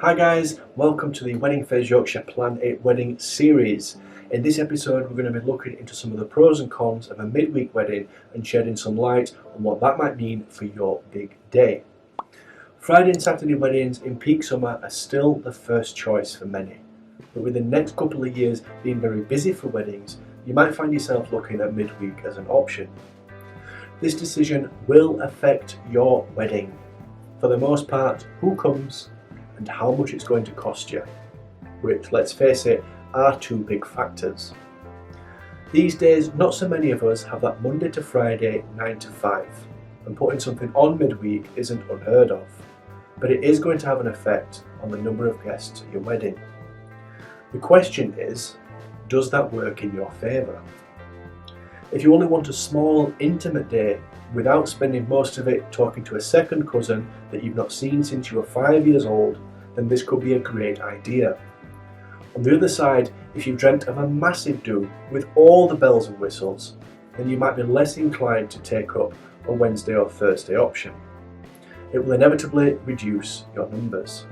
Hi guys, welcome to the Wedding Phase Yorkshire Plan a Wedding series. In this episode we're going to be looking into some of the pros and cons of a midweek wedding and shedding some light on what that might mean for your big day. Friday and Saturday weddings in peak summer are still the first choice for many, but with the next couple of years being very busy for weddings, you might find yourself looking at midweek as an option. This decision will affect your wedding. For the most part, who comes and how much it's going to cost you, which, let's face it, are two big factors. These days, not so many of us have that Monday to Friday 9 to 5, and putting something on midweek isn't unheard of, but it is going to have an effect on the number of guests at your wedding. The question is, does that work in your favour? If you only want a small, intimate day without spending most of it talking to a second cousin that you've not seen since you were 5 years old, then this could be a great idea. On the other side, if you've dreamt of a massive do with all the bells and whistles, then you might be less inclined to take up a Wednesday or Thursday option. It will inevitably reduce your numbers.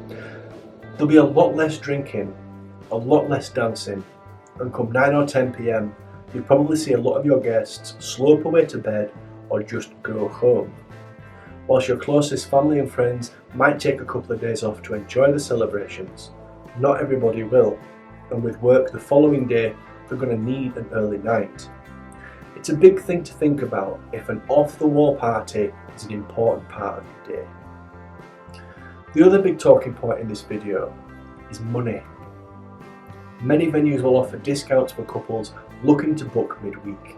There'll be a lot less drinking, a lot less dancing, and come 9 or 10 PM, you'll probably see a lot of your guests slope away to bed or just go home. Whilst your closest family and friends might take a couple of days off to enjoy the celebrations, not everybody will, and with work the following day, they're going to need an early night. It's a big thing to think about if an off-the-wall party is an important part of your day. The other big talking point in this video is money. Many venues will offer discounts for couples looking to book midweek.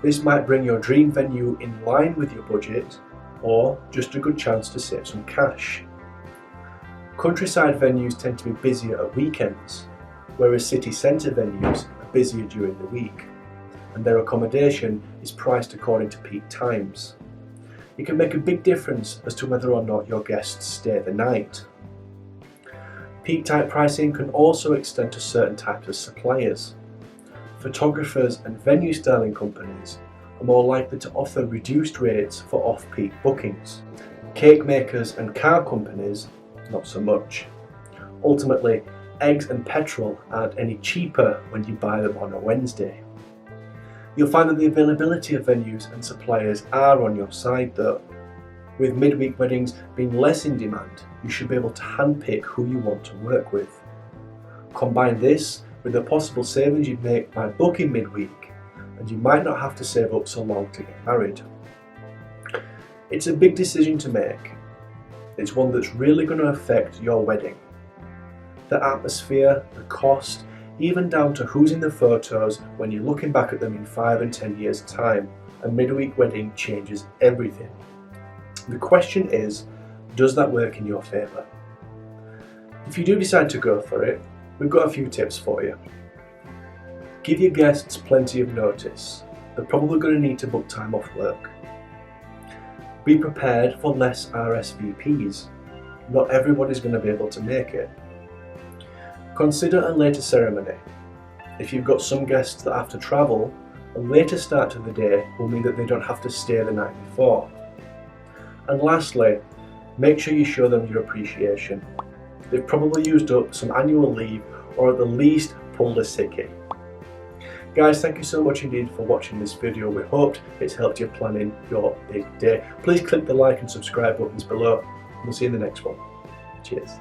This might bring your dream venue in line with your budget, or just a good chance to save some cash. Countryside venues tend to be busier at weekends, whereas city centre venues are busier during the week, and their accommodation is priced according to peak times. It can make a big difference as to whether or not your guests stay the night. Peak type pricing can also extend to certain types of suppliers. Photographers and venue styling companies are more likely to offer reduced rates for off-peak bookings. Cake makers and car companies, not so much. Ultimately, eggs and petrol aren't any cheaper when you buy them on a Wednesday. You'll find that the availability of venues and suppliers are on your side though. With midweek weddings being less in demand, you should be able to handpick who you want to work with. Combine this with the possible savings you'd make by booking midweek, and you might not have to save up so long to get married. It's a big decision to make. It's one that's really going to affect your wedding. The atmosphere, the cost, even down to who's in the photos when you're looking back at them in 5 and 10 years' time. A midweek wedding changes everything. The question is, does that work in your favour? If you do decide to go for it, we've got a few tips for you. Give your guests plenty of notice. They're probably going to need to book time off work. Be prepared for less RSVPs. Not everybody's going to be able to make it. Consider a later ceremony. If you've got some guests that have to travel, a later start to the day will mean that they don't have to stay the night before. And lastly, make sure you show them your appreciation. They've probably used up some annual leave or at the least pulled a sickie. Guys, thank you so much indeed for watching this video. We hoped it's helped you planning your big day. Please click the like and subscribe buttons below. We'll see you in the next one. Cheers.